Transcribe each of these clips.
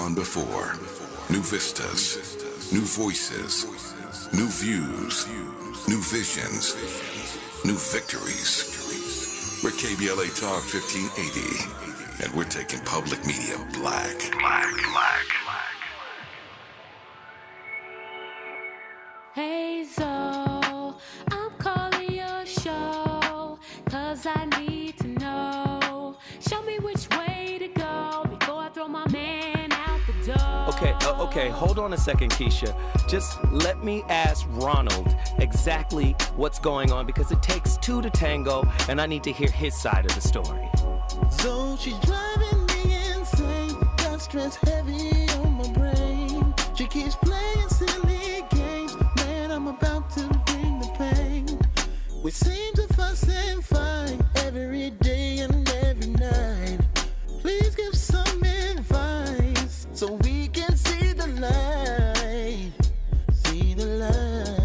gone before. New vistas, new voices, new views, new visions, new victories. We're KBLA Talk 1580, and we're taking public media black. Hey Zoe, I'm calling your show, 'cause I need to know. Show me which way to go before I throw my man out the door. Okay, hold on a second, Keisha. Just let me ask Ronald exactly what's going on, because it takes two to tango, and I need to hear his side of the story. So she's driving me insane, got stress heavy on my brain. She keeps playing silly games, man, I'm about to bring the pain. We seem to fuss and fight every day and every night. Please give some advice so we can see the light, see the light.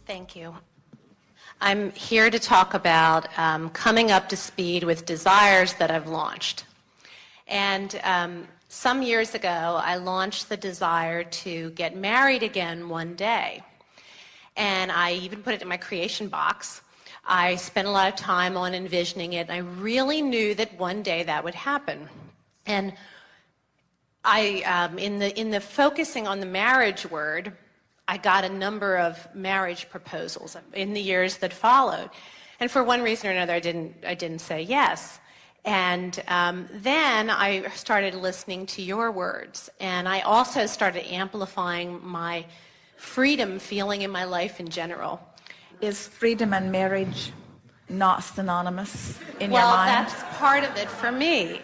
Thank you. I'm here to talk about coming up to speed with desires that I've launched. And some years ago, I launched the desire to get married again one day. And I even put it in my creation box. I spent a lot of time on envisioning it, and I really knew that one day that would happen. And I, in the focusing on the marriage word, I got a number of marriage proposals in the years that followed. And for one reason or another, I didn't say yes. And then I started listening to your words. And I also started amplifying my freedom feeling in my life in general. Is freedom and marriage not synonymous in your mind? Well, that's part of it for me.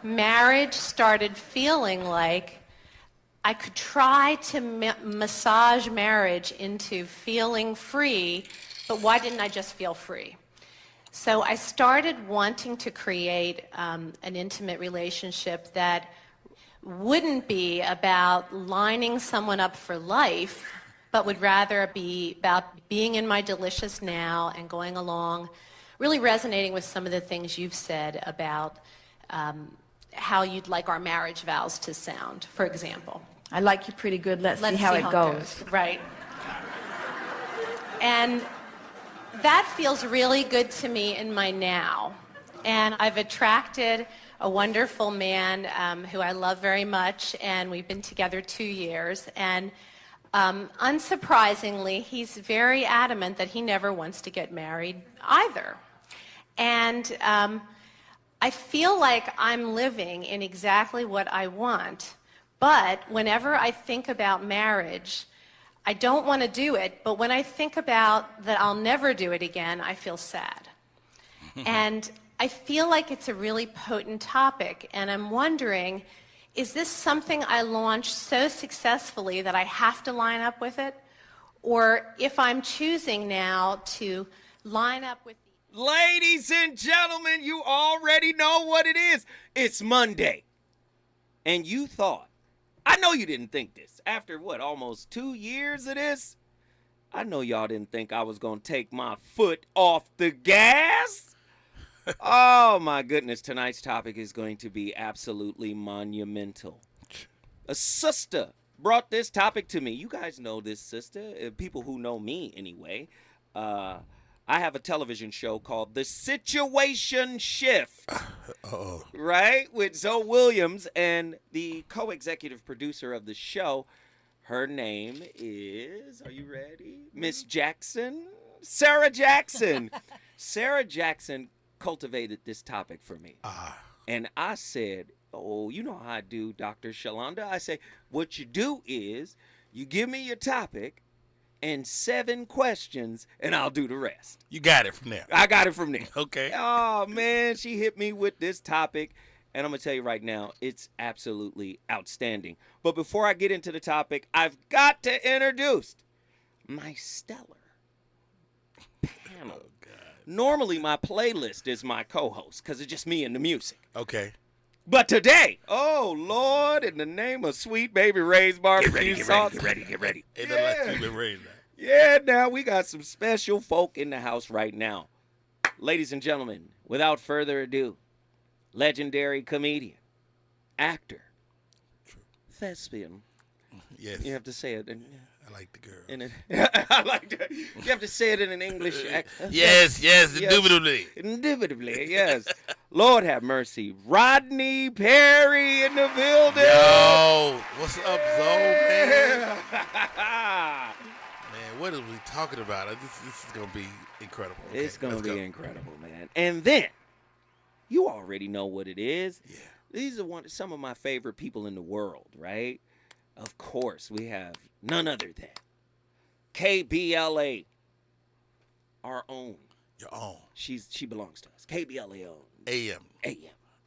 Marriage started feeling like I could try to massage marriage into feeling free, but why didn't I just feel free? So I started wanting to create an intimate relationship that wouldn't be about lining someone up for life, but would rather be about being in my delicious now and going along, really resonating with some of the things you've said about how you'd like our marriage vows to sound, for example. I like you pretty good. Let's see how it goes. Right. And that feels really good to me in my now. And I've attracted a wonderful man who I love very much, and we've been together 2 years. And unsurprisingly, he's very adamant that he never wants to get married either. And I feel like I'm living in exactly what I want. But whenever I think about marriage, I don't want to do it, but when I think about that I'll never do it again, I feel sad. And I feel like it's a really potent topic, and I'm wondering, is this something I launched so successfully that I have to line up with it? Or if I'm choosing now to line up with Ladies and gentlemen, you already already know what it is. It's Monday. And you thought, I know you didn't think this. After what, almost 2 years of this? I know y'all didn't think I was going to take my foot off the gas. Oh, my goodness. Tonight's topic is going to be absolutely monumental. A sister brought this topic to me. You guys know this sister, people who know me anyway. I have a television show called The Situation Shift. Oh. Right? With Zoe Williams, and the co-executive producer of the show. Her name is, are you ready? Miss Jackson? Sarah Jackson. Sarah Jackson cultivated this topic for me. And I said, oh, you know how I do, Dr. Shalonda. I say, what you do is you give me your topic and 7 questions, and I'll do the rest. You got it from there. I got it from there. Okay. Oh, man, she hit me with this topic. And I'm going to tell you right now, it's absolutely outstanding. But before I get into the topic, I've got to introduce my stellar panel. Oh, God. Normally, my playlist is my co-host because it's just me and the music. Okay. But today, oh, Lord, in the name of Sweet Baby Ray's barbecue sauce. Get ready. Ain't Yeah. nothing like you've been raised now. Yeah, now we got some special folk in the house right now. Ladies and gentlemen, without further ado, legendary comedian, actor, thespian. Yes. You have to say it. I like the girl. I like that. You have to say it in an English accent. Yes, indubitably. Indubitably, yes. Lord have mercy. Rodney Perry in the building. Yo, what's up, Zoe, man? Yeah. Man, what are we talking about? This is going to be incredible. Okay, It's going let's to be go. incredible, man. And then, you already know what it is. Yeah. These are some of my favorite people in the world, right? Of course, we have none other than KBLA, our own. Your own. She belongs to us. KBLA own. AM. AM.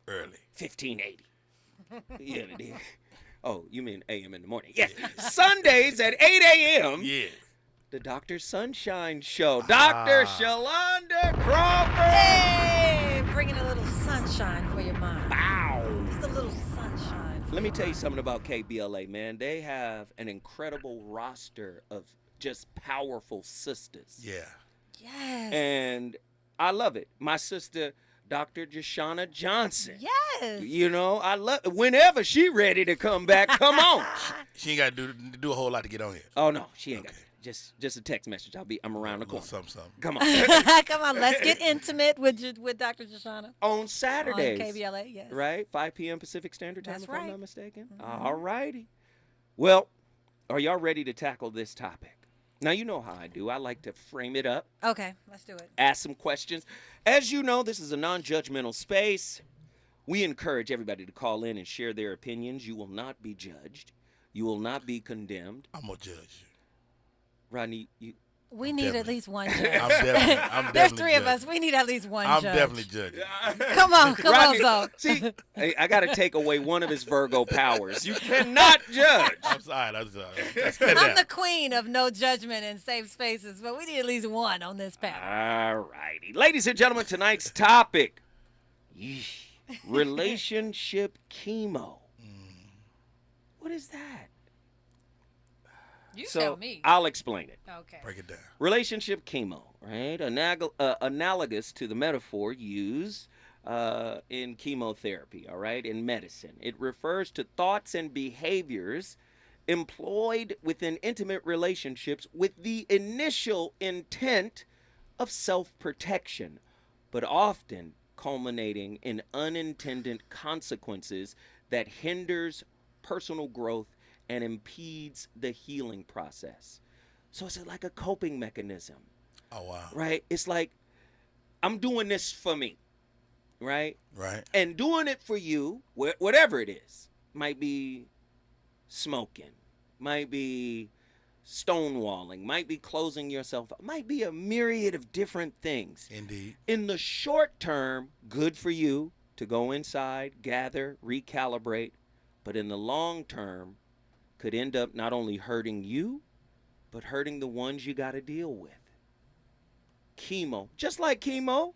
Early. 1580. Yeah, it is. Oh, you mean AM in the morning? Yes. Sundays at 8 a.m. Yeah. The Dr. Sunshine Show. Dr. Shalonda Crawford. Hey, bringing a little sunshine for your mind. Wow. Just a little sunshine. Let me tell you something about KBLA, man. They have an incredible roster of just powerful sisters. Yeah. Yes. And I love it. My sister, Dr. Jashana Johnson. Yes. You know, I love whenever she ready to come back, come on. She ain't got to do a whole lot to get on here. Oh no, she ain't got Okay. that. Just a text message. I'm around the corner. Something. Come on. Come on, let's get intimate with Dr. Shoshana. On Saturdays. On KBLA, yes. Right? 5 p.m. Pacific Standard Time, That's if I'm right. not mistaken. Mhm. All righty. Well, are y'all ready to tackle this topic? Now, you know how I do. I like to frame it up, Okay, let's do it. ask some questions. As you know, this is a non-judgmental space. We encourage everybody to call in and share their opinions. You will not be judged. You will not be condemned. I'm going to judge you. Rodney, you... We need at definitely- least one I'm judge. definitely There's 3 of judging. us. We need at least one I'm judge. definitely judging. Come on, Rodney, Zoe. See, hey, I got to take away one of his Virgo powers. You cannot judge. I'm sorry. Let's I'm the queen of no judgment and safe spaces, but we need at least one on this panel. All righty. Ladies and gentlemen, tonight's topic, relationship chemo. What is that? You So tell me. I'll explain it. Okay. Break it down. Relationship chemo, right? Analogous to the metaphor used in chemotherapy, all right, in medicine. It refers to thoughts and behaviors employed within intimate relationships with the initial intent of self-protection, but often culminating in unintended consequences that hinders personal growth and impedes the healing process. So it's like a coping mechanism, Oh, wow. right? It's like, I'm doing this for me, right? Right. And doing it for you, whatever it is, might be smoking, might be stonewalling, might be closing yourself up, might be a myriad of different things. Indeed. In the short term, good for you to go inside, gather, recalibrate, but in the long term, could end up not only hurting you, but hurting the ones you got to deal with. chemo. Just like chemo.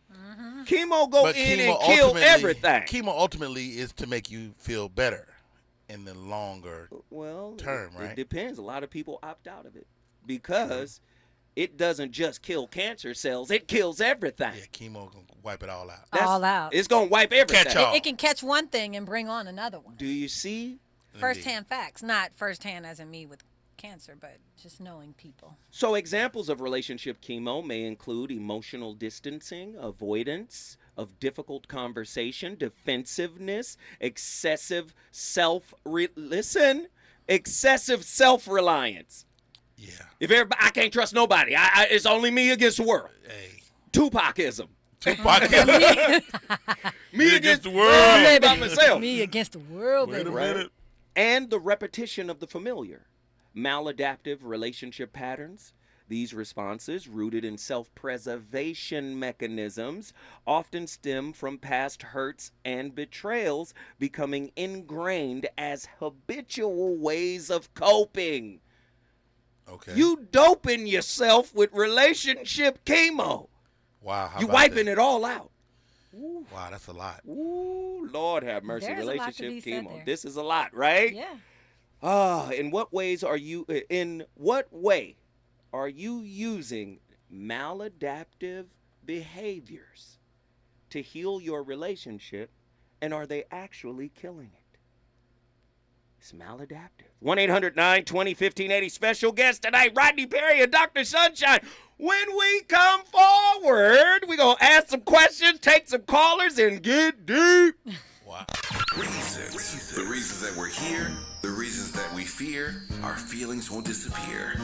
Chemo go But in chemo and kill ultimately- everything. Chemo ultimately is to make you feel better in the longer Well, term, it right? depends. A lot of people opt out of it because it doesn't just kill cancer cells, it kills everything. Yeah, chemo can wipe it all out. That's- All out. It's going to wipe everything. Catch all. It can catch one thing and bring on another one. Do you see? First-hand facts, not first-hand as in me with cancer, but just knowing people. So examples of relationship chemo may include emotional distancing, avoidance of difficult conversation, defensiveness, excessive excessive self-reliance. Yeah. If everybody, I can't trust nobody. It's only me against the world. Hey. Tupacism. Tupac. Me against the world. by myself. Me against the world, Wait baby. a minute. And the repetition of the familiar. Maladaptive relationship patterns. These responses, rooted in self-preservation mechanisms, often stem from past hurts and betrayals, becoming ingrained as habitual ways of coping. Okay. You doping yourself with relationship chemo. Wow. How You about wiping that? it all out. Wow, that's a lot. Ooh, Lord have mercy. There's a lot to Relationship be said chemo. there. This is a lot, right? Yeah. In what way are you using maladaptive behaviors to heal your relationship, and are they actually killing it? It's maladaptive. 1-800-920-1580. Special guest tonight, Rodney Perry and Dr. Sunshine. When we come forward, we're going to ask some questions, take some callers, and get deep. Wow. Reasons. The reasons that we're here, the reasons that we fear, our feelings won't disappear.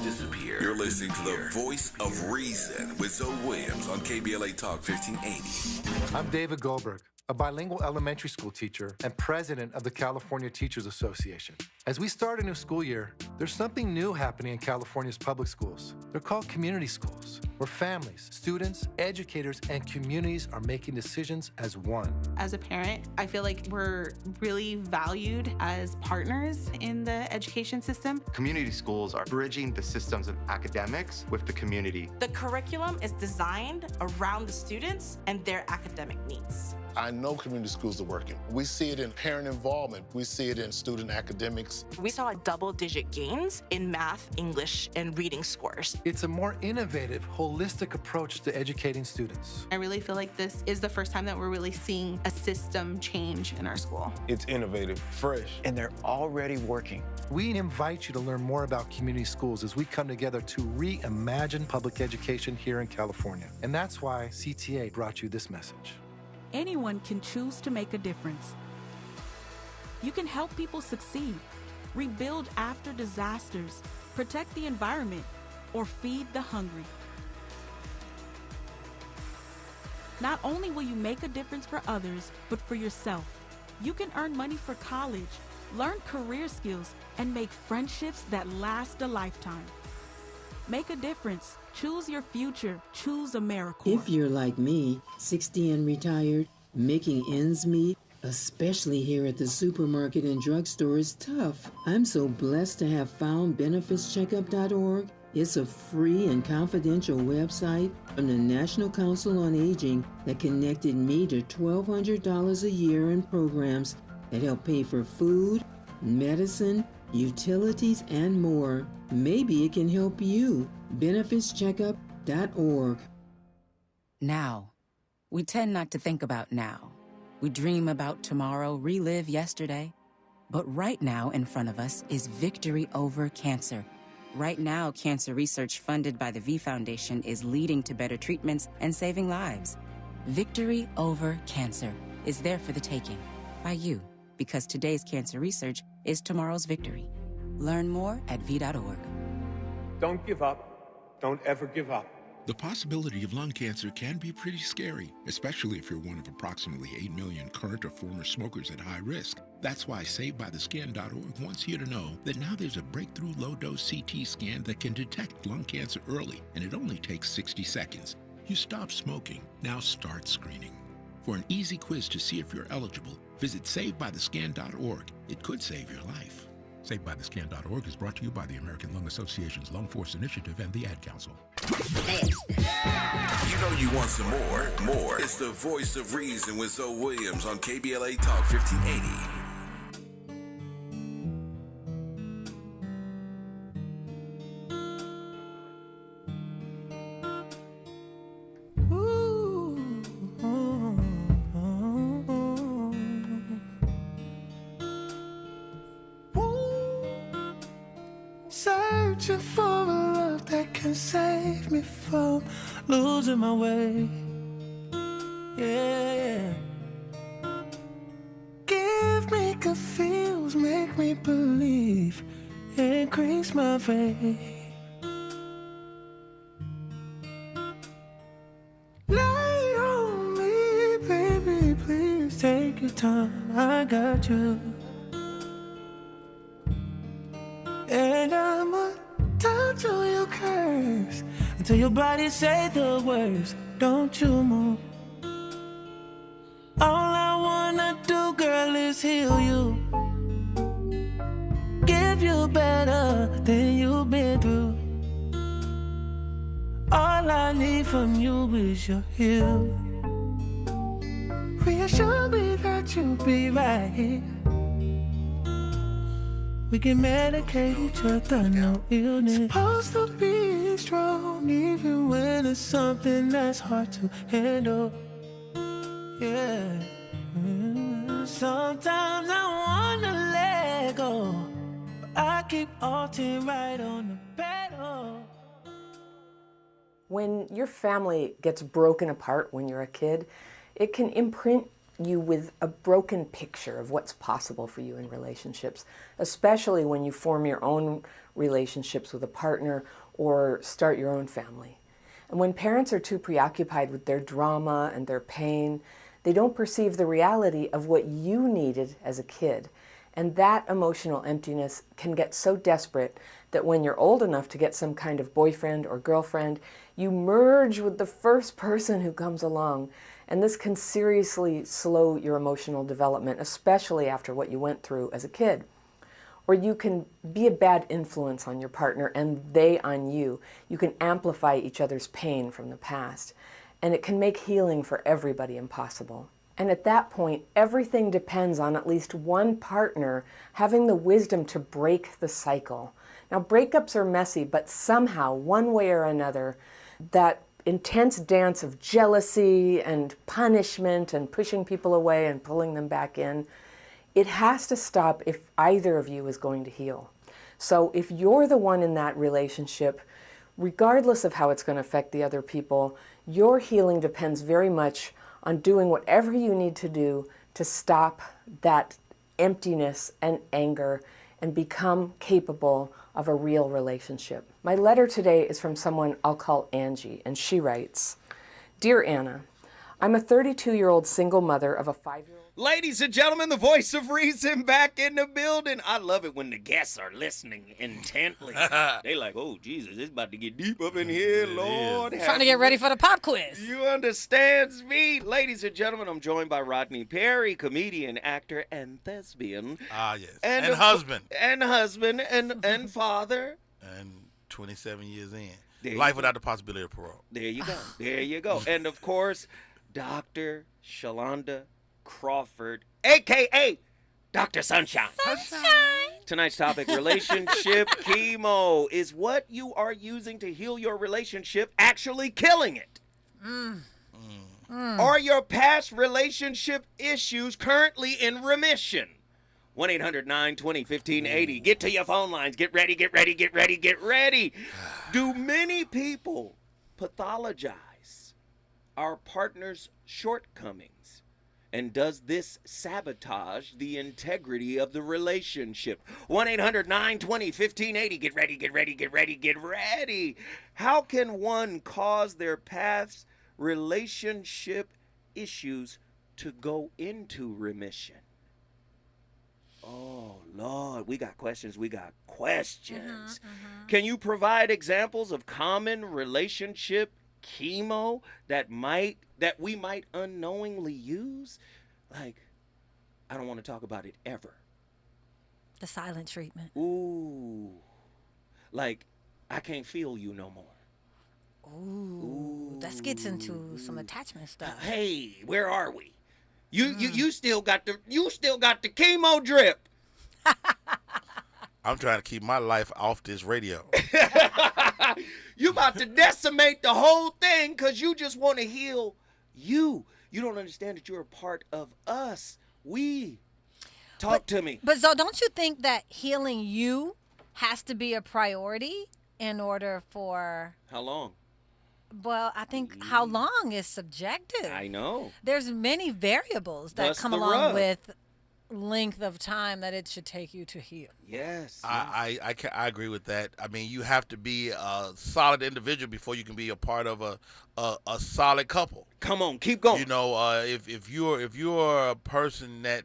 You're listening to the voice of reason with Zoe Williams on KBLA Talk 1580. I'm David Goldberg, a bilingual elementary school teacher and president of the California Teachers Association. As we start a new school year, there's something new happening in California's public schools. They're called community schools, where families, students, educators, and communities are making decisions as one. As a parent, I feel like we're really valued as partners in the education system. Community schools are bridging the systems of academics with the community. The curriculum is designed around the students and their academic needs. I know community schools are working. We see it in parent involvement. We see it in student academics. We saw double-digit gains in math, English, and reading scores. It's a more innovative, holistic approach to educating students. I really feel like this is the first time that we're really seeing a system change in our school. It's innovative, fresh, and they're already working. We invite you to learn more about community schools as we come together to reimagine public education here in California. And that's why CTA brought you this message. Anyone can choose to make a difference. You can help people succeed, rebuild after disasters, protect the environment, or feed the hungry. Not only will you make a difference for others, but for yourself. You can earn money for college, learn career skills, and make friendships that last a lifetime. Make a difference. Choose your future. Choose AmeriCorps. If you're like me, 60 and retired, making ends meet, especially here at the supermarket and drugstore, is tough. I'm so blessed to have found benefitscheckup.org. It's a free and confidential website from the National Council on Aging that connected me to $1,200 a year in programs that help pay for food, medicine, utilities, and more. Maybe it can help you. benefitscheckup.org. Now. We tend not to think about now. We dream about tomorrow, relive yesterday. But right now in front of us is victory over cancer. Right now, cancer research funded by the V Foundation is leading to better treatments and saving lives. Victory over cancer is there for the taking by you, because today's cancer research is tomorrow's victory. Learn more at v.org. Don't give up. Don't ever give up. The possibility of lung cancer can be pretty scary, especially if you're one of approximately 8 million current or former smokers at high risk. That's why SaveByTheScan.org wants you to know that now there's a breakthrough low-dose CT scan that can detect lung cancer early, and it only takes 60 seconds. You stop smoking, now start screening. For an easy quiz to see if you're eligible, visit SaveByTheScan.org. It could save your life. SaveByTheScan.org is brought to you by the American Lung Association's Lung Force Initiative and the Ad Council. You know you want some more. It's the voice of reason with Zoe Williams on KBLA Talk 1580. Searching for a love that can save me from losing my way. Yeah. Give me good feels, make me believe, increase my faith. Lay on me, baby, please take your time, I got you. And I'ma touch on your curves until your body say the words. Don't you move. All I wanna do, girl, is heal you. Give you better than you've been through. All I need from you is your heal. Reassure me that you'll be right here. We can medicate each other, no illness. Supposed to be strong, even when it's something that's hard to handle. Yeah. Sometimes I wanna let go, but I keep halting right on the pedal. When your family gets broken apart when you're a kid, it can imprint you with a broken picture of what's possible for you in relationships, especially when you form your own relationships with a partner or start your own family. And when parents are too preoccupied with their drama and their pain, they don't perceive the reality of what you needed as a kid. And that emotional emptiness can get so desperate that when you're old enough to get some kind of boyfriend or girlfriend, you merge with the first person who comes along. And this can seriously slow your emotional development, especially after what you went through as a kid. Or you can be a bad influence on your partner and they on you. You can amplify each other's pain from the past. And it can make healing for everybody impossible. And at that point, everything depends on at least one partner having the wisdom to break the cycle. Now, breakups are messy, but somehow, one way or another, that intense dance of jealousy and punishment and pushing people away and pulling them back in, it has to stop if either of you is going to heal. So if you're the one in that relationship, regardless of how it's going to affect the other people, your healing depends very much on doing whatever you need to do to stop that emptiness and anger and become capable of a real relationship. My letter today is from someone I'll call Angie, and she writes, Dear Anna, I'm a 32-year-old single mother of a 5-year-old. Ladies and gentlemen, the voice of reason back in the building. I love it when the guests are listening intently. They like, oh, Jesus, it's about to get deep up in here, Lord. Trying to get ready for the pop quiz. You understand me? Ladies and gentlemen, I'm joined by Rodney Perry, comedian, actor, and thespian. Ah, yes. And husband. And husband, and father. And 27 years in. There Life you without the possibility of parole. There you go. There you go. And, of course, Dr. Shalonda Crawford, a.k.a. Dr. Sunshine. Tonight's topic, relationship chemo. Is what you are using to heal your relationship actually killing it? Are your past relationship issues currently in remission? 1-800-920-1580. Get to your phone lines. Get ready, get ready, get ready, get ready. Do many people pathologize our partner's shortcomings? And does this sabotage the integrity of the relationship? 1-800-920-1580. Get ready, get ready, get ready, get ready. How can one cause their past relationship issues to go into remission? Oh, Lord, we got questions. We got questions. Can you provide examples of common relationship chemo that we might unknowingly use? Like, I don't want to talk about it ever. The silent treatment. Ooh. Like, I can't feel you no more. Ooh, that gets into some attachment stuff. Hey, where are we? You still got the chemo drip. I'm trying to keep my life off this radio. You about to decimate the whole thing because you just want to heal you. You don't understand that you're a part of us. Talk to me. But so don't you think that healing you has to be a priority in order for... How long? Well, I think how long is subjective. I know. There's many variables that come along with length of time that it should take you to heal. Yes. I agree with that. I mean, you have to be a solid individual before you can be a part of a solid couple. Come on, keep going. You know, if you're a person that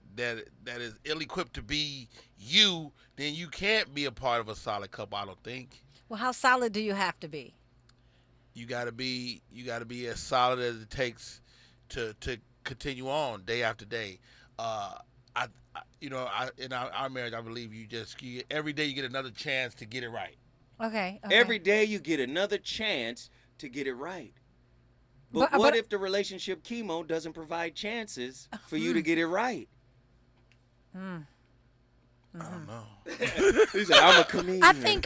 is ill-equipped to be you, then you can't be a part of a solid couple, I don't think. Well, how solid do you have to be? You gotta be as solid as it takes to continue on day after day. In our marriage, I believe every day you get another chance to get it right. Okay. Every day you get another chance to get it right. But what if the relationship chemo doesn't provide chances for you to get it right? I don't know. He said, "I'm a comedian." I think.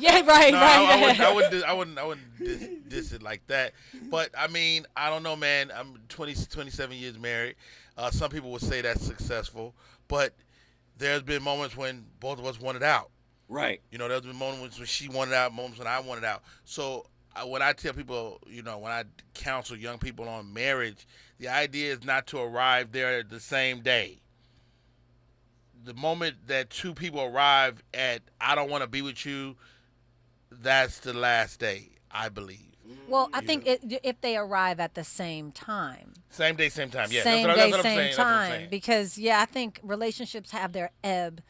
Yeah, right. I wouldn't diss it like that. But I mean, I don't know, man. I'm 27 years married. Some people would say that's successful, but there's been moments when both of us wanted out. Right. You know, there's been moments when she wanted out, moments when I wanted out. So when I tell people, you know, when I counsel young people on marriage, the idea is not to arrive there the same day. The moment that two people arrive at, I don't want to be with you, that's the last day, I believe. Well, I think if they arrive at the same time. Same day, same time, yeah. Same that's day, what I'm same saying. time. Because, I think relationships have their ebb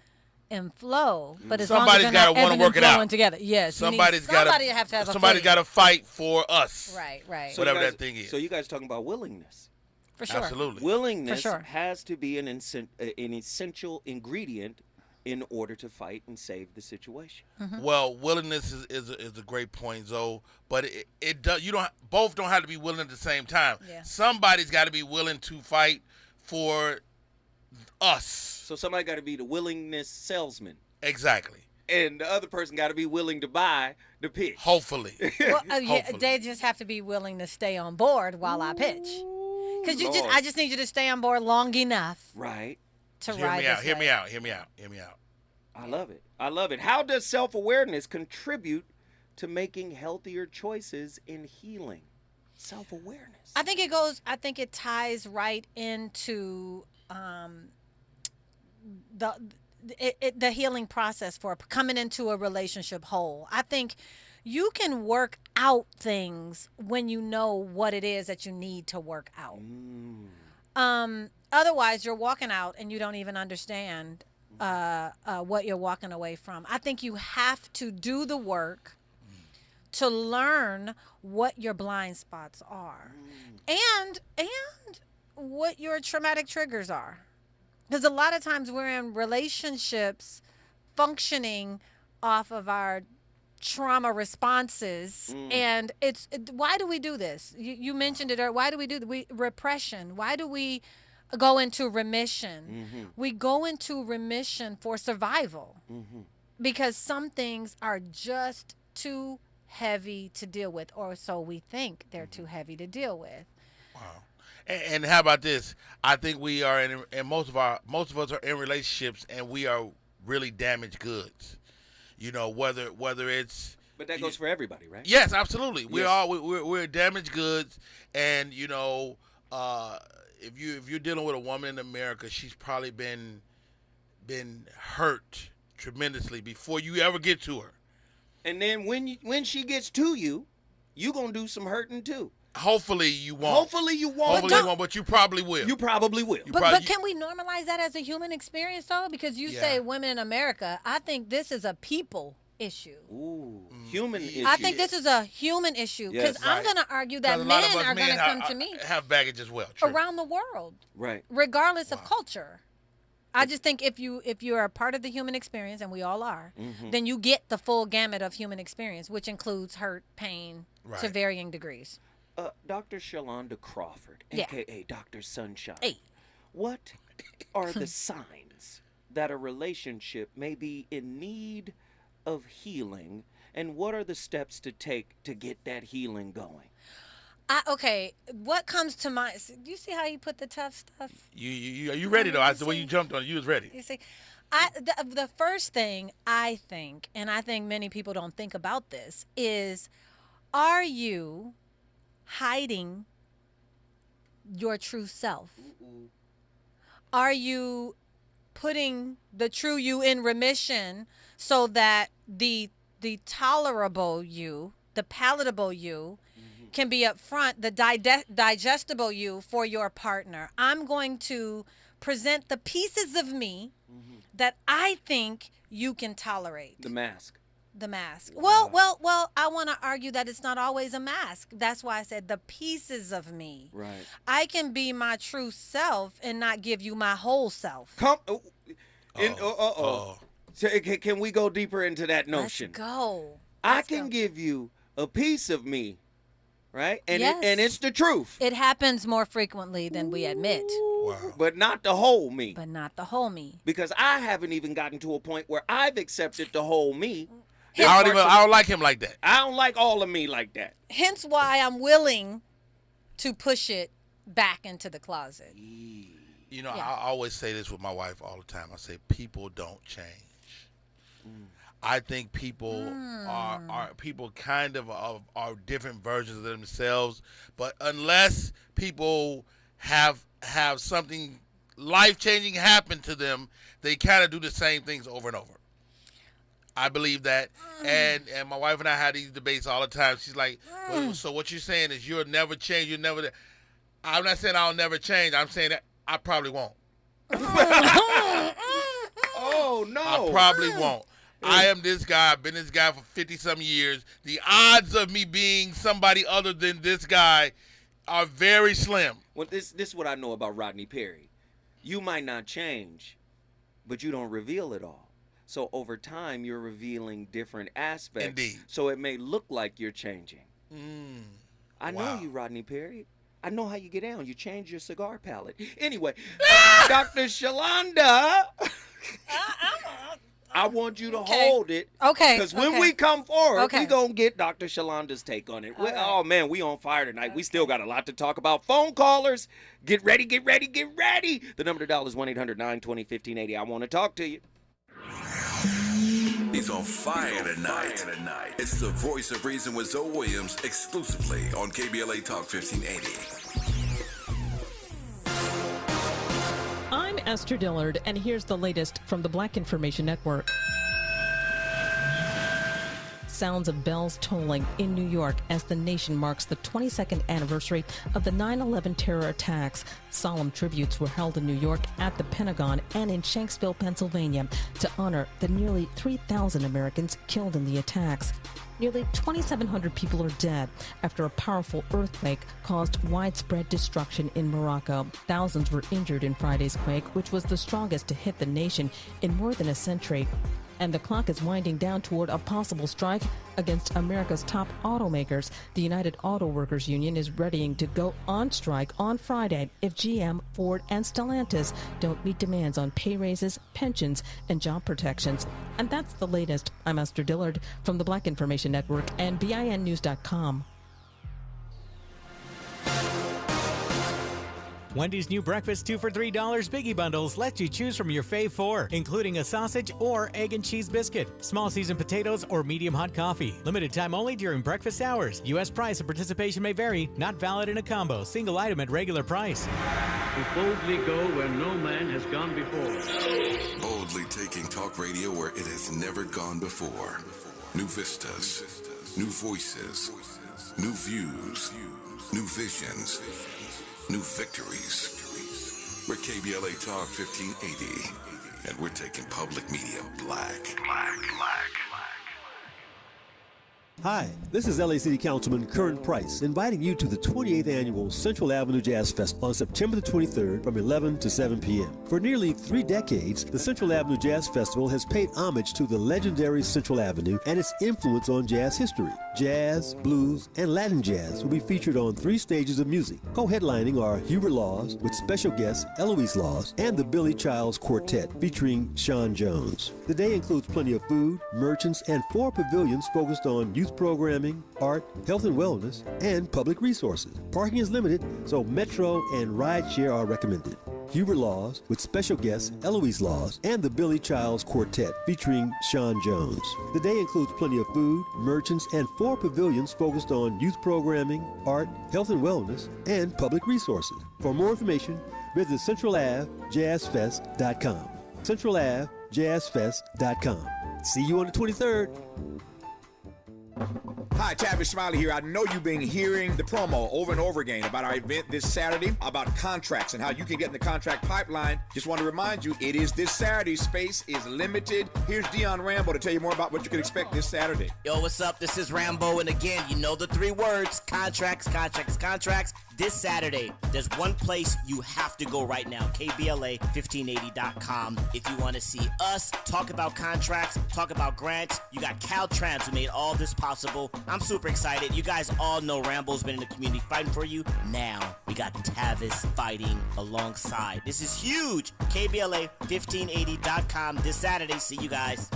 and flow. But as somebody's long as they're not ebbing and flowing together. Yes. Somebody have to have somebody got to fight for us. Right. So whatever that thing is. So you guys talking about willingness. For sure. Absolutely. Willingness has to be an essential ingredient in order to fight and save the situation. Mm-hmm. Well, willingness is a great point, Zoe. But it does. Both don't have to be willing at the same time. Yeah. Somebody's got to be willing to fight for us. So somebody got to be the willingness salesman. Exactly. And the other person got to be willing to buy the pitch. Hopefully. Well, they just have to be willing to stay on board while I pitch. Because I just need you to stay on board long enough. Right. To ride this Hear me out. I love it. How does self-awareness contribute to making healthier choices in healing? Self-awareness. I think it ties right into the healing process for coming into a relationship whole. I think you can work out things when you know what it is that you need to work out. Otherwise, you're walking out and you don't even understand what you're walking away from. I think you have to do the work to learn what your blind spots are and what your traumatic triggers are. Because a lot of times we're in relationships functioning off of our trauma responses, and why do we do this? You mentioned it earlier. Why do we do repression? Why do we go into remission? We go into remission for survival because some things are just too heavy to deal with, or so we think they're too heavy to deal with. Wow. And how about this? I think we are and most of us are in relationships, and we are really damaged goods. You know, whether it's. But that goes for everybody, right? Yes, absolutely. We're damaged goods, and you know, if you're dealing with a woman in America, she's probably been hurt tremendously before you ever get to her. And then when she gets to you, you gonna do some hurting too. Hopefully you won't. Hopefully you won't, but you probably will. You probably will. But can we normalize that as a human experience, though? Because you say women in America. I think this is a people issue. Ooh, human issue. I think this is a human issue because I'm going to argue that men are going to come to me. Have baggage as well. True. Around the world. Right. Regardless of culture. I just think if you are a part of the human experience, and we all are, Mhm. then you get the full gamut of human experience, which includes hurt, pain, to Right. varying degrees. Dr. Shalonda Crawford, Yeah. aka Dr. Sunshine. Hey. What are the signs that a relationship may be in need of healing, and what are the steps to take to get that healing going? Okay, what comes to mind? Do you see how you put the tough stuff? You ready though? I said when you jumped on it, you was ready. You see, the first thing I think, and I think many people don't think about this, is are you hiding your true self? Are you putting the true you in remission so that the tolerable you, the palatable you, can be up front, the digestible you for your partner? I'm going to present the pieces of me that I think you can tolerate. The mask. The mask. Well, I want to argue that it's not always a mask. That's why I said the pieces of me. Right. I can be my true self and not give you my whole self. Can we go deeper into that notion? Let's go. I can give you a piece of me, right? And Yes. and it's the truth. It happens more frequently than we admit. But not the whole me. But not the whole me. Because I haven't even gotten to a point where I've accepted the whole me. I don't like him like that. I don't like all of me like that. Hence why I'm willing to push it back into the closet. You know, I always say this with my wife all the time. I say people don't change. I think people are people kind of are different versions of themselves, but unless people have something life-changing happen to them, they kind of do the same things over and over. I believe that, and my wife and I had these debates all the time. She's like, well, so what you're saying is you'll never change, you'll never. I'm not saying I'll never change. I'm saying that I probably won't. Oh no! I probably won't. I am this guy. I've been this guy for 50-some years. The odds of me being somebody other than this guy are very slim. Well, this is what I know about Rodney Perry. You might not change, but you don't reveal it all. So over time, you're revealing different aspects. Indeed. So it may look like you're changing. I know Wow. you, Rodney Perry. I know how you get down. You change your cigar palette. Anyway, Dr. Shalonda, I want you to hold it. Okay. Because when we come forward, Okay. we going to get Dr. Shalonda's take on it. Oh, man, we on fire tonight. We still got a lot to talk about. Phone callers, get ready, get ready, get ready. The number to dial is 1-800-920-1580. I want to talk to you. He's on fire tonight. It's the voice of reason with Zoe Williams exclusively on KBLA Talk 1580. I'm Esther Dillard, and here's the latest from the Black Information Network. Sounds of bells tolling in New York as the nation marks the 22nd anniversary of the 9/11 terror attacks. Solemn tributes were held in New York, at the Pentagon, and in Shanksville, Pennsylvania, to honor the nearly 3,000 Americans killed in the attacks. Nearly 2,700 people are dead after a powerful earthquake caused widespread destruction in Morocco. Thousands were injured in Friday's quake, which was the strongest to hit the nation in more than a century. And the clock is winding down toward a possible strike against America's top automakers. The United Auto Workers Union is readying to go on strike on Friday if GM, Ford, and Stellantis don't meet demands on pay raises, pensions, and job protections. And that's the latest. I'm Esther Dillard from the Black Information Network and BINnews.com. Wendy's new breakfast 2 for $3 Biggie Bundles lets you choose from your fave 4, including a sausage or egg and cheese biscuit, small seasoned potatoes, or medium hot coffee. Limited time only during breakfast hours. U.S. price and participation may vary. Not valid in a combo. Single item at regular price. We boldly go where no man has gone before. Boldly taking talk radio where it has never gone before. New vistas, new voices, new views, new visions, new victories. We're KBLA Talk 1580, and we're taking public media black. Hi, this is LA City Councilman Curran Price, inviting you to the 28th Annual Central Avenue Jazz Fest on September the 23rd from 11 to 7 p.m. For nearly 3 decades, the Central Avenue Jazz Festival has paid homage to the legendary Central Avenue and its influence on jazz history. Jazz, blues, and Latin jazz will be featured on 3 stages of music. Co-headlining are Hubert Laws with special guest Eloise Laws and the Billy Childs Quartet featuring Sean Jones. The day includes plenty of food, merchants, and 4 pavilions focused on youth programming, art, health and wellness, and public resources. Parking is limited, so Metro and rideshare are recommended. Hubert Laws with special guests Eloise Laws and the Billy Childs Quartet featuring Sean Jones. The day includes plenty of food, merchants, and 4 pavilions focused on youth programming, art, health and wellness, and public resources. For more information, visit CentralAveJazzFest.com. CentralAveJazzFest.com. See you on the 23rd. Hi, Tavis Smiley here. I know you've been hearing the promo over and over again about our event this Saturday, about contracts and how you can get in the contract pipeline. Just want to remind you, it is this Saturday. Space is limited. Here's Dion Rambo to tell you more about what you can expect this Saturday. Yo, what's up? This is Rambo, and again, you know the 3 words, contracts, contracts, contracts. This Saturday, there's one place you have to go right now, KBLA1580.com. If you want to see us talk about contracts, talk about grants, you got Caltrans who made all this possible. I'm super excited. You guys all know Rambo's been in the community fighting for you. Now, we got Tavis fighting alongside. This is huge. KBLA1580.com this Saturday. See you guys.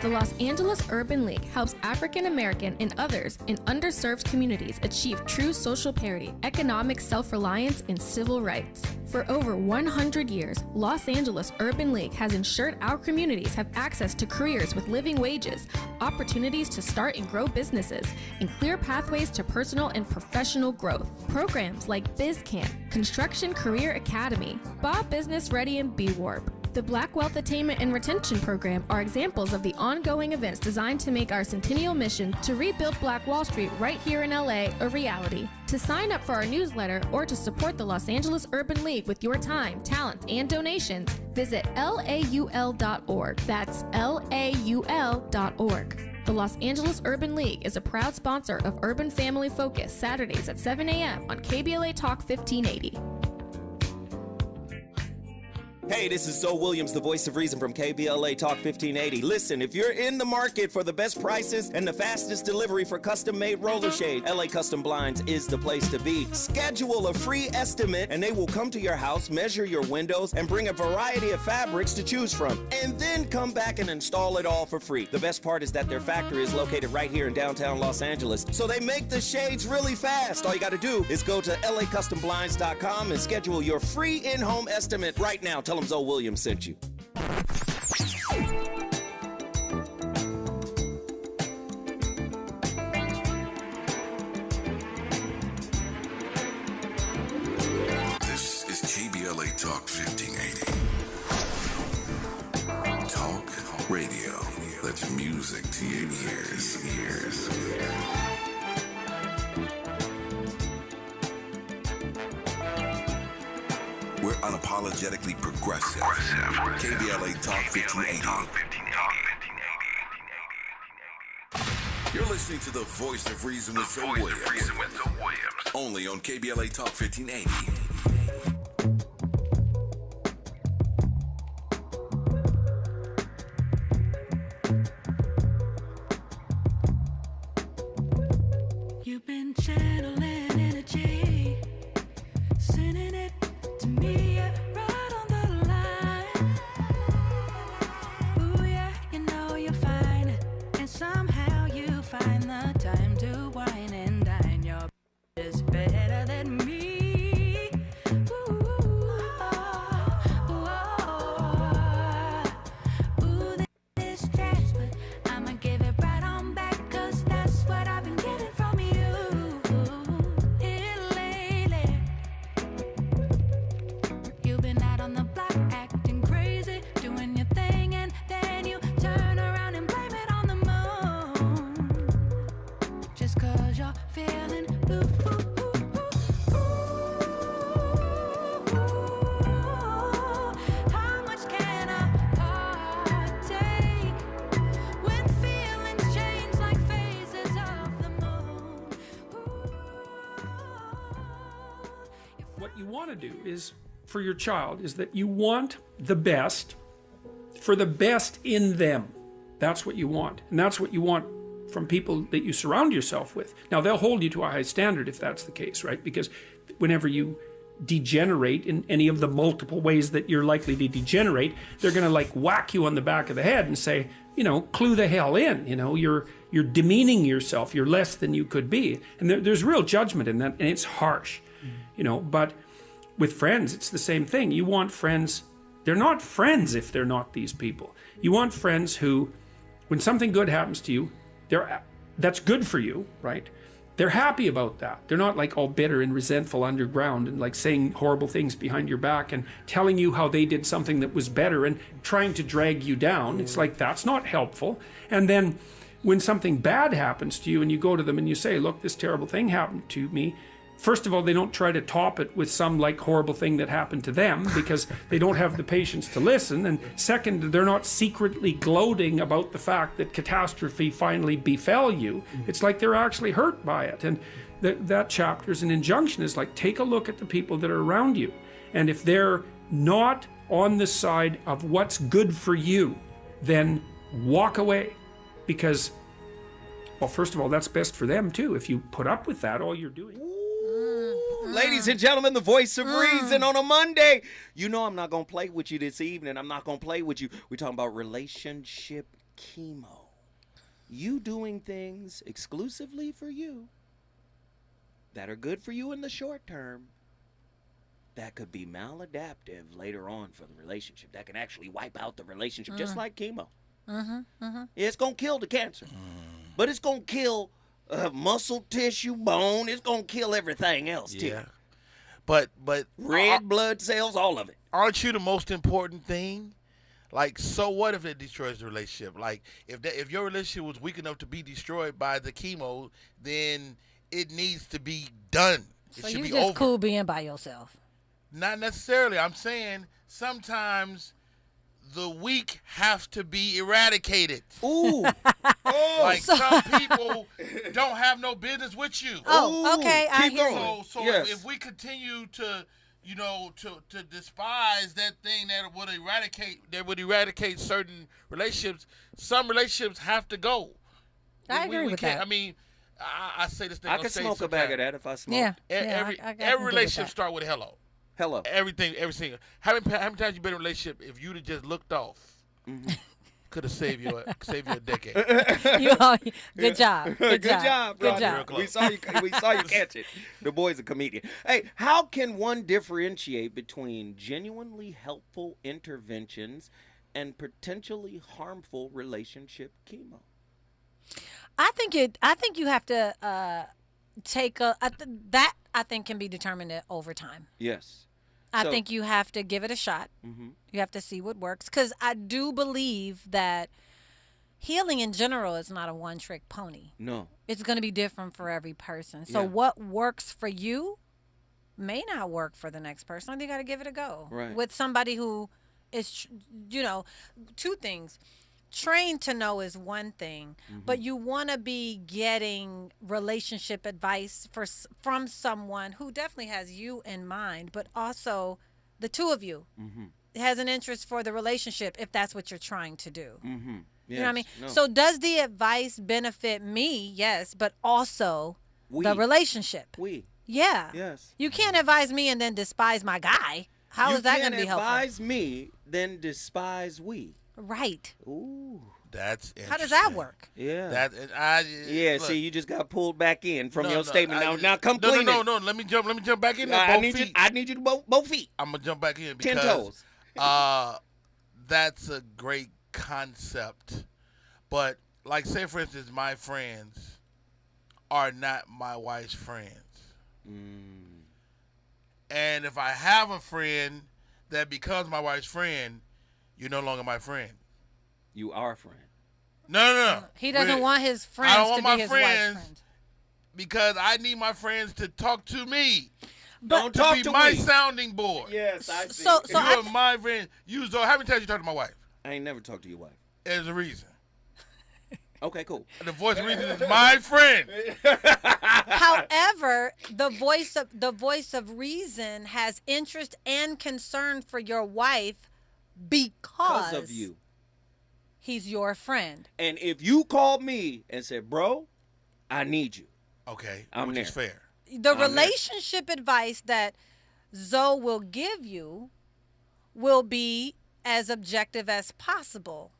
The Los Angeles Urban League helps African American and others in underserved communities achieve true social parity, economic self-reliance, and civil rights. For over 100 years, Los Angeles Urban League has ensured our communities have access to careers with living wages, opportunities to start and grow businesses, and clear pathways to personal and professional growth. Programs like Biz Camp, Construction Career Academy, Bob Business Ready, and B-Warp. The Black Wealth Attainment and Retention Program are examples of the ongoing events designed to make our centennial mission to rebuild Black Wall Street right here in LA a reality. To sign up for our newsletter or to support the Los Angeles Urban League with your time, talent, and donations, visit laul.org. That's laul.org. The Los Angeles Urban League is a proud sponsor of Urban Family Focus, Saturdays at 7 a.m. on KBLA Talk 1580. Hey, this is Zoe Williams, the voice of reason from KBLA Talk 1580. Listen, if you're in the market for the best prices and the fastest delivery for custom-made roller shade, LA Custom Blinds is the place to be. Schedule a free estimate and they will come to your house, measure your windows, and bring a variety of fabrics to choose from. And then come back and install it all for free. The best part is that their factory is located right here in downtown Los Angeles, so they make the shades really fast. All you gotta do is go to lacustomblinds.com and schedule your free in-home estimate right now. Tell them Zoe Williams sent you. This is KBLA Talk 1580. Talk radio. That's music to your ears. We're unapologetically progressive. KBLA Talk 1580. You're listening to the voice of reason with Zoe Williams. Only on KBLA Talk 1580. You've been channeling energy, sending it to me right on the line. Ooh yeah, you know you're fine, and somehow you find the time to wine and dine. Your is better than me. to do is for your child is that you want the best for the best in them. That's what you want. And that's what you want from people that you surround yourself with. Now, they'll hold you to a high standard if that's the case, right? Because whenever you degenerate in any of the multiple ways that you're likely to degenerate, they're going to like whack you on the back of the head and say, you know, clue the hell in. You know, you're demeaning yourself. You're less than you could be. And there's real judgment in that, and it's harsh. You know, but with friends, it's the same thing. You want friends. They're not friends if they're not these people. You want friends who, when something good happens to you, that's good for you, right? They're happy about that. They're not like all bitter and resentful underground and like saying horrible things behind your back and telling you how they did something that was better and trying to drag you down. It's like, that's not helpful. And then when something bad happens to you and you go to them and you say, look, this terrible thing happened to me. First of all, they don't try to top it with some like horrible thing that happened to them because they don't have the patience to listen. And second, they're not secretly gloating about the fact that catastrophe finally befell you. It's like they're actually hurt by it. And that chapter is an injunction. Is like, take a look at the people that are around you. And if they're not on the side of what's good for you, then walk away. Because, well, first of all, that's best for them too. If you put up with that, all you're doing. Ladies and gentlemen, the voice of reason on a Monday. You know I'm not going to play with you this evening. I'm not going to play with you. We're talking about relationship chemo. You doing things exclusively for you that are good for you in the short term that could be maladaptive later on for the relationship. That can actually wipe out the relationship just like chemo. It's going to kill the cancer, but it's going to kill muscle tissue, bone. It's gonna kill everything else too. But red blood cells, all of it. Aren't you the most important thing? Like, so what if it destroys the relationship? Like, if your relationship was weak enough to be destroyed by the chemo, then it needs to be done. It so should you be just over. cool being by yourself? Not necessarily. I'm saying sometimes the weak have to be eradicated. Ooh. Like some people don't have no business with you. Oh, okay. I hear you. So yes. if we continue to, you know, to despise that thing that would eradicate certain relationships, some relationships have to go. I agree with that. I mean, I say this thing. I could smoke a bag of that if I smoke. Yeah. Every relationship start with hello. Hello. Everything, every single. How many times you been in a relationship if you'd have just looked off? Could have saved you a decade. Good job. Good job. We saw you catch it. The boy's a comedian. Hey, how can one differentiate between genuinely helpful interventions and potentially harmful relationship chemo? I think you have to take that I think can be determined over time. Yes. I think you have to give it a shot. You have to see what works. Because I do believe that healing in general is not a one-trick pony. No. It's going to be different for every person. So what works for you may not work for the next person. I think you got to give it a go. Right. With somebody who is, two things. Trained to know is one thing, but you want to be getting relationship advice from someone who definitely has you in mind, but also the two of you has an interest for the relationship if that's what you're trying to do. Yes. You know what I mean? No. So does the advice benefit me? Yes, but also the relationship. Yeah. Yes. You can't advise me and then despise my guy. How is that going to be helpful? You can't advise me, then despise we. Right. Ooh. That's interesting. How does that work? Yeah. Look, see, you just got pulled back in from your statement. Now come clean No. it. Let me jump back in there. I need you to both feet. I'm gonna jump back in because 10 toes. That's a great concept. But like, say for instance, my friends are not my wife's friends. And if I have a friend that becomes my wife's friend, you're no longer my friend. You are a friend. No. He doesn't want his friends to be his wife's friends. Because I need my friends to talk to me. Don't talk to my me. sounding board. Yes, I see. So you're my friend. How many times you talk to my wife? I ain't never talked to your wife. There's a reason. Okay, cool. The voice of reason is my friend. However, the voice of reason has interest and concern for your wife because of you. He's your friend. And if you called me and said, "Bro, I need you," okay, I'm which there. is fair. The relationship advice that Zoe will give you will be as objective as possible.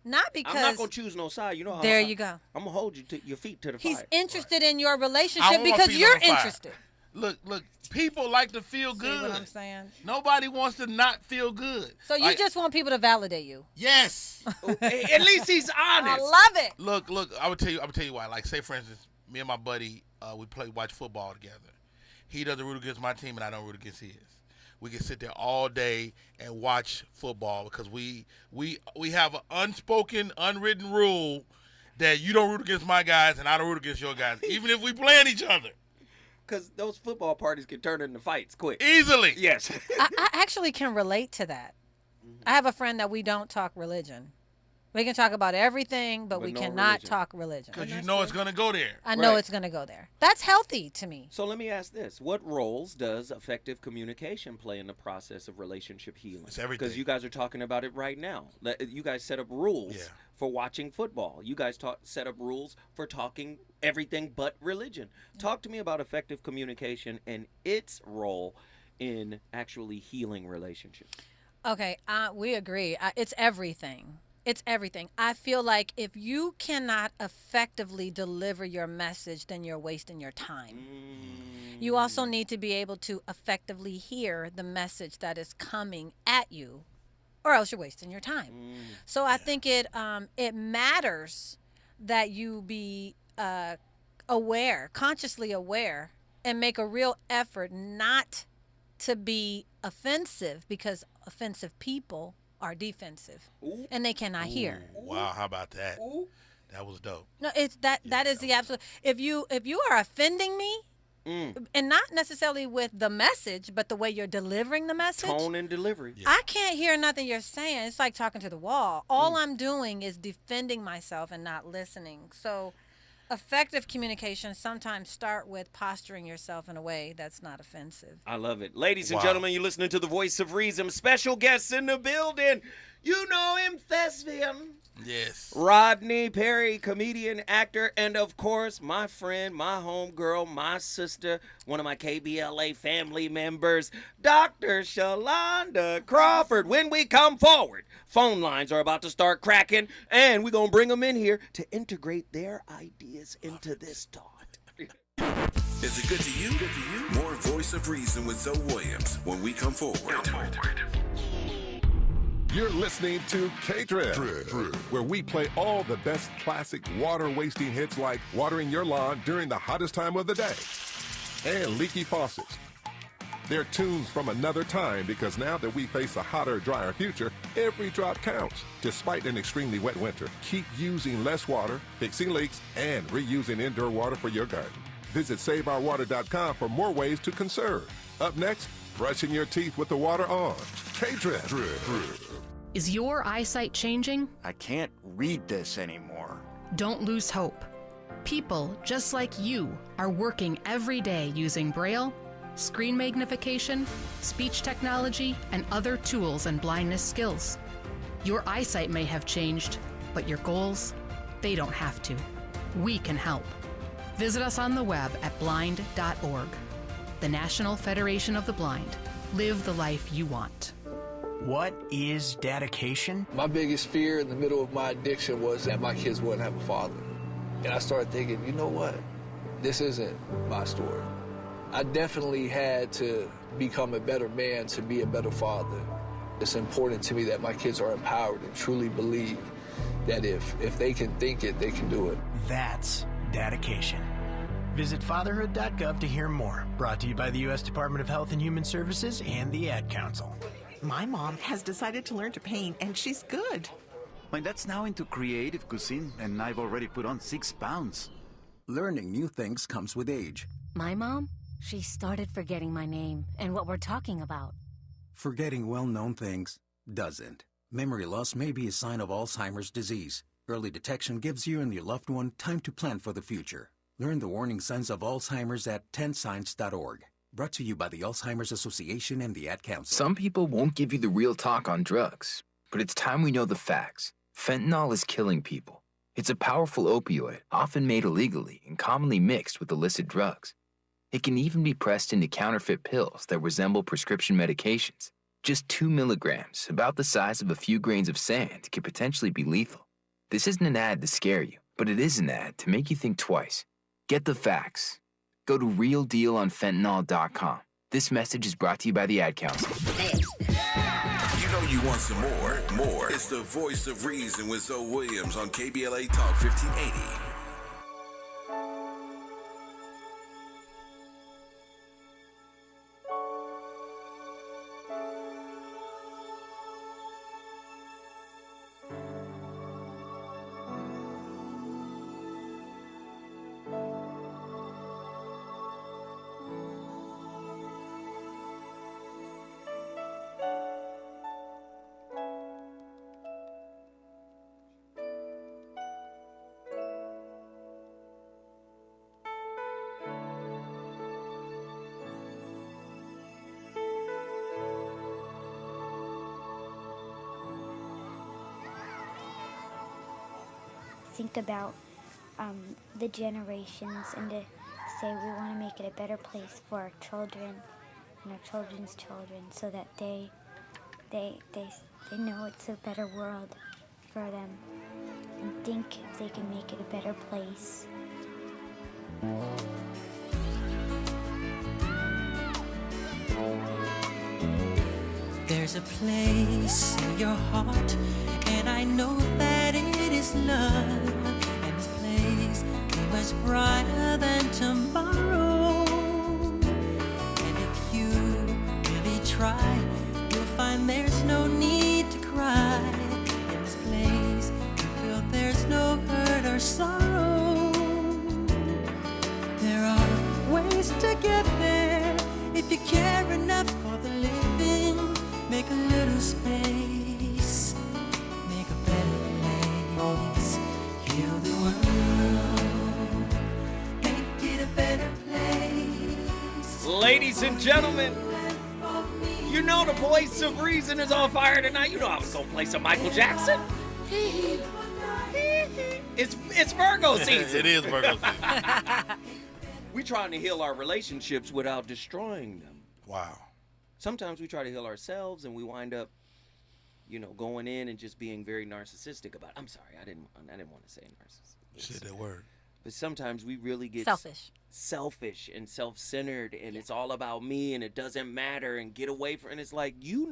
Not because I'm not gonna choose no side. You know how there you go. I'm gonna hold you to your feet to the He's fire. interested in your I relationship want my because feet you're on fire. interested. Look, people like to feel See good. what I'm saying? Nobody wants to not feel good. So you just want people to validate you. Yes. At least he's honest. I love it. Look, I would tell you why. Like, say for instance, me and my buddy, we watch football together. He doesn't root against my team and I don't root against his. We can sit there all day and watch football because we have an unspoken, unwritten rule that you don't root against my guys and I don't root against your guys, even if we playing each other. Because those football parties can turn into fights quick. Easily. Yes. I actually can relate to that. I have a friend that we don't talk religion. We can talk about everything, but we no cannot religion. talk religion. Because you know it's going to go there. I know Right. it's going to go there. That's healthy to me. So let me ask this. What roles does effective communication play in the process of relationship healing? It's everything. Because you guys are talking about it right now. You guys set up rules for watching football. You guys set up rules for talking everything but religion. Talk to me about effective communication and its role in actually healing relationships. Okay, we agree. It's everything. It's everything. I feel like if you cannot effectively deliver your message, then you're wasting your time. You also need to be able to effectively hear the message that is coming at you, or else you're wasting your time. So I think it matters that you be aware, consciously aware, and make a real effort not to be offensive, because offensive people are defensive. Ooh. And they cannot hear. Wow, how about that? That was dope. No, it's that is the absolute. If you are offending me, and not necessarily with the message, but the way you're delivering the message, Tone and delivery. I can't hear nothing you're saying. It's like talking to the wall. All I'm doing is defending myself and not listening. So effective communication sometimes start with posturing yourself in a way that's not offensive. I love it. Ladies and gentlemen, you're listening to The Voice of Reason. Special guests in the building. You know him, thespian. Yes. Rodney Perry, comedian, actor, and of course, my friend, my homegirl, my sister, one of my KBLA family members, Dr. Shalonda Crawford. When we come forward, phone lines are about to start cracking, and we're going to bring them in here to integrate their ideas into this thought. Is it good to you? More Voice of Reason with Zoe Williams when we come forward. You're listening to K-Trip, where we play all the best classic water-wasting hits like watering your lawn during the hottest time of the day and leaky faucets. They're tunes from another time because now that we face a hotter, drier future, every drop counts. Despite an extremely wet winter, keep using less water, fixing leaks, and reusing indoor water for your garden. Visit SaveOurWater.com for more ways to conserve. Up next, brushing your teeth with the water on. K-Trip. Is your eyesight changing? I can't read this anymore. Don't lose hope. People just like you are working every day using Braille, screen magnification, speech technology, and other tools and blindness skills. Your eyesight may have changed, but your goals, they don't have to. We can help. Visit us on the web at blind.org. The National Federation of the Blind. Live the life you want. What is dedication? My biggest fear in the middle of my addiction was that my kids wouldn't have a father. And I started thinking, you know what? This isn't my story. I definitely had to become a better man to be a better father. It's important to me that my kids are empowered and truly believe that if they can think it, they can do it. That's dedication. Visit fatherhood.gov to hear more. Brought to you by the U.S. Department of Health and Human Services and the Ad Council. My mom has decided to learn to paint, and she's good. My dad's now into creative cuisine, and I've already put on 6 pounds. Learning new things comes with age. My mom, she started forgetting my name and what we're talking about. Forgetting well-known things doesn't. Memory loss may be a sign of Alzheimer's disease. Early detection gives you and your loved one time to plan for the future. Learn the warning signs of Alzheimer's at 10signs.org. Brought to you by the Alzheimer's Association and the Ad Council. Some people won't give you the real talk on drugs, but it's time we know the facts. Fentanyl is killing people. It's a powerful opioid, often made illegally and commonly mixed with illicit drugs. It can even be pressed into counterfeit pills that resemble prescription medications. Just 2 milligrams, about the size of a few grains of sand, could potentially be lethal. This isn't an ad to scare you, but it is an ad to make you think twice. Get the facts. Go to realdealonfentanyl.com. This message is brought to you by the Ad Council. You know you want some more. It's the voice of reason with Zoe Williams on KBLA Talk 1580. Think about the generations and to say we want to make it a better place for our children and our children's children, so that they know it's a better world for them, and think if they can make it a better place. There's a place in your heart, and I know that it is love. And this place is much brighter than tomorrow. And if you really try, you'll find there's no need to cry. In this place, you feel there's no hurt or sorrow. There are ways to get there if you care enough for the living. Make a little space, make a better place, heal the world, make it a better place. Ladies and gentlemen, you know the voice of reason is on fire tonight. You know I was gonna play some Michael Jackson. It's Virgo season. It is Virgo season. We're trying to heal our relationships without destroying them. Wow. Sometimes we try to heal ourselves and we wind up, going in and just being very narcissistic about it. I'm sorry, I didn't want to say narcissistic. Say that word. But sometimes we really get selfish and self-centered, and it's all about me, and it doesn't matter, and get away from. And it's like, you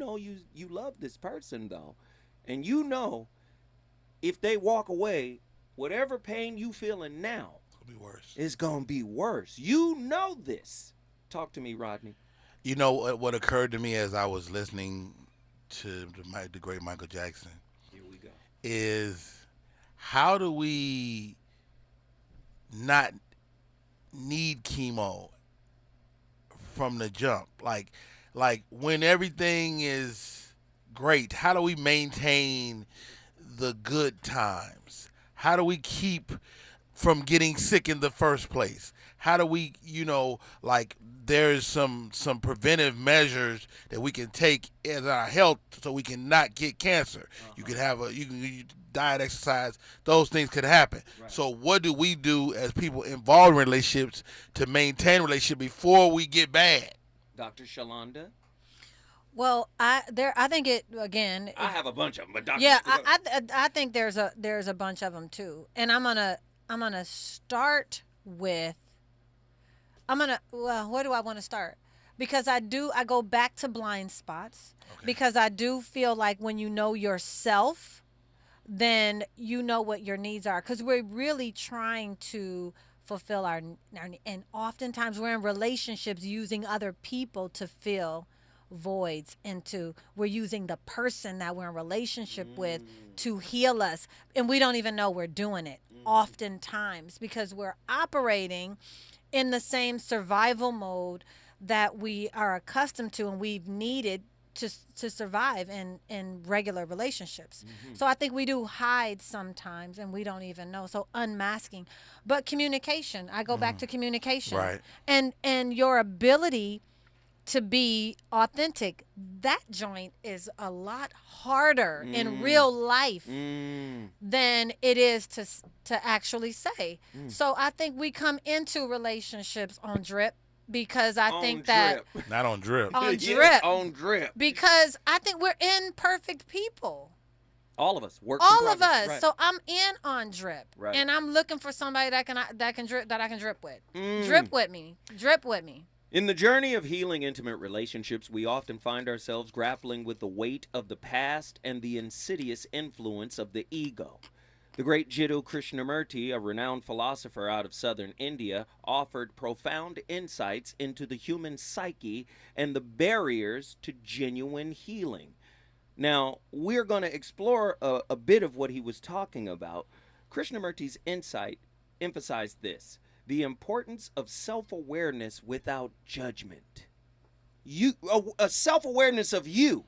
love this person though, and if they walk away, whatever pain you feeling now, it's gonna be worse. You know this. Talk to me, Rodney. You know what occurred to me as I was listening to the great Michael Jackson? Here we go. Is how do we not need chemo from the jump? Like when everything is great, how do we maintain the good times? How do we keep from getting sick in the first place? How do we, there's some preventive measures that we can take in our health so we can not get cancer. You can have you diet, exercise, those things could happen. Right. So what do we do as people involved in relationships to maintain relationship before we get bad? Dr. Shalonda? Well, I think it again. I have a bunch of them, but Dr. Yeah, I think there's a bunch of them too, and I'm gonna start with. Where do I want to start? Because I go back to blind spots. Okay. Because I do feel like when you know yourself, then you know what your needs are. Because we're really trying to fulfill our, and oftentimes we're in relationships using other people to fill voids, we're using the person that we're in relationship with to heal us. And we don't even know we're doing it oftentimes because we're operating in the same survival mode that we are accustomed to and we've needed to survive in regular relationships. So I think we do hide sometimes and we don't even know. So unmasking, but communication. I go back to communication, Right. And your ability to be authentic. That joint is a lot harder in real life than it is to actually say. So I think we come into relationships on drip. Because I think that not on drip. On Yeah, drip. on drip. Because I think we're imperfect people. All of us. All of us. Right. So I'm in on drip. Right. And I'm looking for somebody that I can drip with. Drip with me. Drip with me. In the journey of healing intimate relationships, we often find ourselves grappling with the weight of the past and the insidious influence of the ego. The great Jiddu Krishnamurti, a renowned philosopher out of southern India, offered profound insights into the human psyche and the barriers to genuine healing. Now, we're going to explore a bit of what he was talking about. Krishnamurti's insight emphasized this: the importance of self-awareness without judgment. A self-awareness of you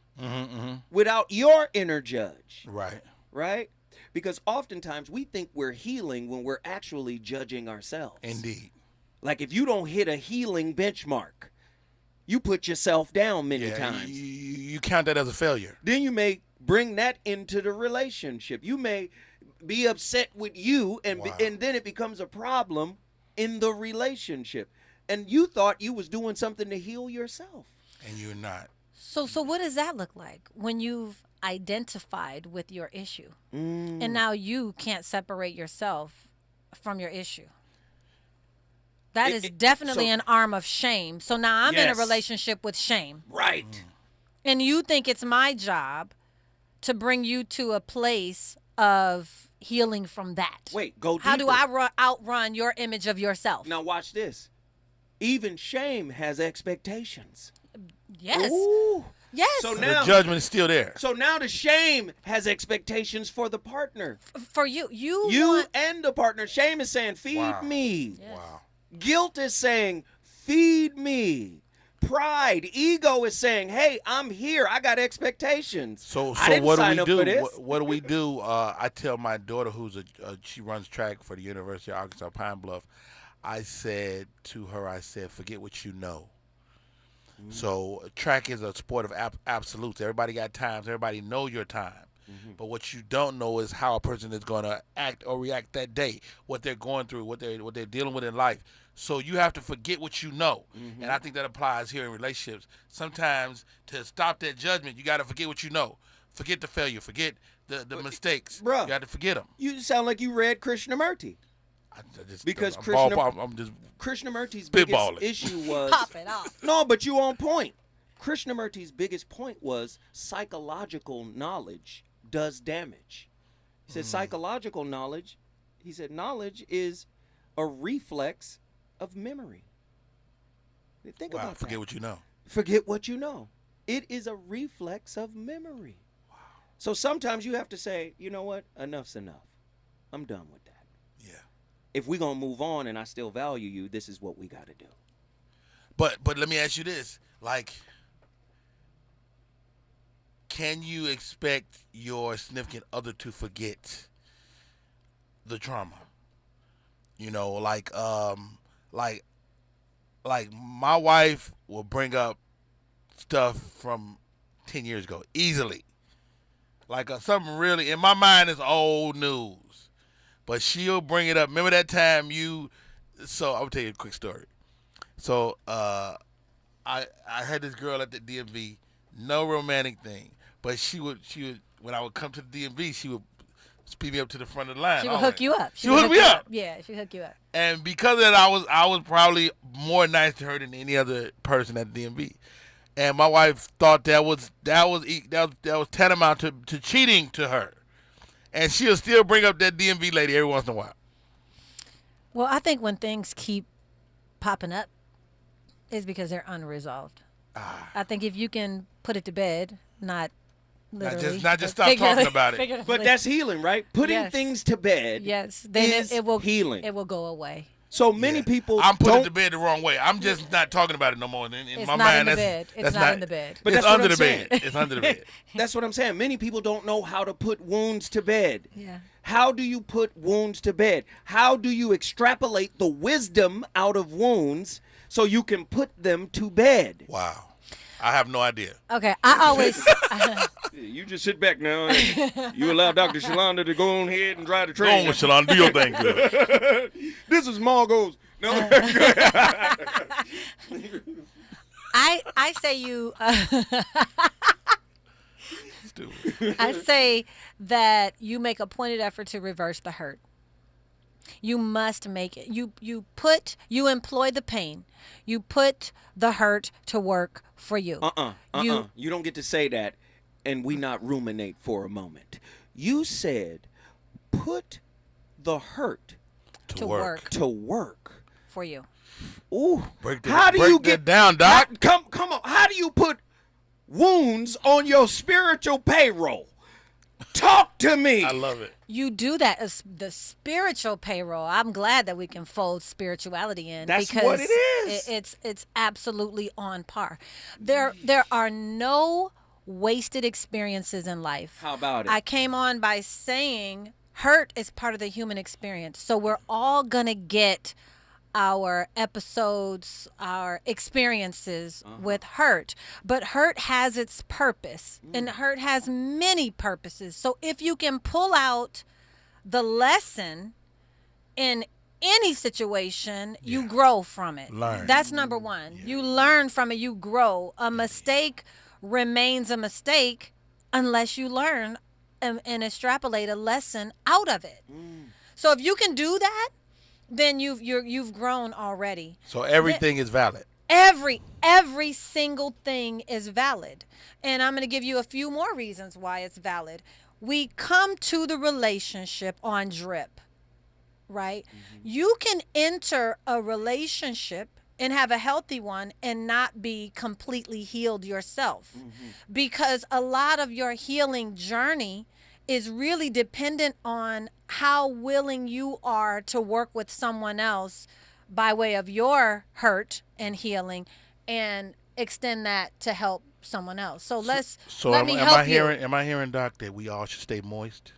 without your inner judge. Right. Right? Because oftentimes we think we're healing when we're actually judging ourselves. Indeed. Like if you don't hit a healing benchmark, you put yourself down many times. You count that as a failure. Then you may bring that into the relationship. You may be upset with you, and and then it becomes a problem in the relationship. And you thought you was doing something to heal yourself. And you're not. So what does that look like when you've identified with your issue and now you can't separate yourself from your issue? That is definitely an arm of shame. So now I'm in a relationship with shame. Right. And you think it's my job to bring you to a place of healing from that. Wait, go deeper. How do I outrun your image of yourself? Now watch this. Even shame has expectations. Yes. Ooh. Yes. So now the judgment is still there. So now the shame has expectations for the partner. For you. You want... and the partner. Shame is saying, feed me. Yes. Wow. Guilt is saying, feed me. Pride, ego is saying, hey, I'm here. I got expectations. So I what didn't do we sign do? up for this. What do we do? I tell my daughter, who's she runs track for the University of Arkansas Pine Bluff. I said to her, forget what you know. So track is a sport of absolutes. Everybody got times. Everybody know your time. But what you don't know is how a person is going to act or react that day, what they're going through, what they're dealing with in life. So you have to forget what you know. And I think that applies here in relationships. Sometimes to stop that judgment, you got to forget what you know. Forget the failure. Forget the mistakes. Bruh, you got to forget them. You sound like you read Krishnamurti. Because I'm just Krishnamurti's biggest issue was pop it off. No, but you on point. Krishnamurti's biggest point was psychological knowledge does damage. He said psychological knowledge, he said knowledge is a reflex of memory. Think about that. Forget what you know. Forget what you know. It is a reflex of memory. Wow. So sometimes you have to say, you know what? Enough's enough. I'm done with that. If we're going to move on and I still value you, this is what we got to do. But let me ask you this. Like, can you expect your significant other to forget the trauma? You know, like my wife will bring up stuff from 10 years ago easily. Like something really, in my mind, is old news. But she'll bring it up. Remember that time so I'll tell you a quick story. So I had this girl at the DMV, no romantic thing. But she would when I would come to the DMV, she would speed me up to the front of the line. She would hook you up. She would hook me up. Yeah, she would hook you up. And because of that, I was probably more nice to her than any other person at the DMV. And my wife thought that was tantamount to cheating to her. And she'll still bring up that DMV lady every once in a while. Well, I think when things keep popping up, it's because they're unresolved. I think if you can put it to bed, not literally, not just stop talking about it. But that's healing, right? Putting things to bed. Yes, then is it will healing. It will go away. So many people I'm putting don't. to bed the wrong way. I'm just not talking about it no more. In It's my not mind, in the that's, bed. It's that's not in the bed. But It's that's what under I'm the saying. bed. It's under the bed. That's what I'm saying. Many people don't know how to put wounds to bed. Yeah. How do you put wounds to bed? How do you extrapolate the wisdom out of wounds so you can put them to bed? Wow. I have no idea. Okay, I always. You just sit back now and you allow Dr. Shalonda to go on ahead and drive the train. Go on with Shalonda. Do your thing good. This is Margot's. No. I say you. I say that you make a pointed effort to reverse the hurt. You must make it. You employ the pain. You put the hurt to work for you. You don't get to say that and we not ruminate for a moment. You said put the hurt to work for you. Ooh. Break that down, Doc? Come on. How do you put wounds on your spiritual payroll? Talk to me. I love it. You do that as the spiritual payroll. I'm glad that we can fold spirituality in. That's because what it is. It's absolutely on par. There are no wasted experiences in life. How about it? I came on by saying hurt is part of the human experience. So we're all gonna get our episodes, our experiences with hurt. But hurt has its purpose, and hurt has many purposes. So if you can pull out the lesson in any situation, you grow from it. Learn. That's number one. Yeah. You learn from it, you grow. A mistake remains a mistake unless you learn and extrapolate a lesson out of it. So if you can do that, then you've grown already. So everything is valid. Every single thing is valid. And I'm going to give you a few more reasons why it's valid. We come to the relationship on drip, right? You can enter a relationship and have a healthy one and not be completely healed yourself. Because a lot of your healing journey is really dependent on how willing you are to work with someone else by way of your hurt and healing and extend that to help someone else. So let me help you. Am I hearing, Doc, that we all should stay moist?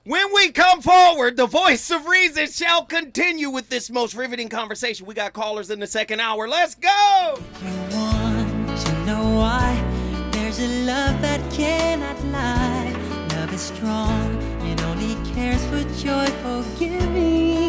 When we come forward, the voice of reason shall continue with this most riveting conversation. We got callers in the second hour. Let's go! You want to know why? There's a love that cannot lie. Love is strong. It only cares for joy, forgiving.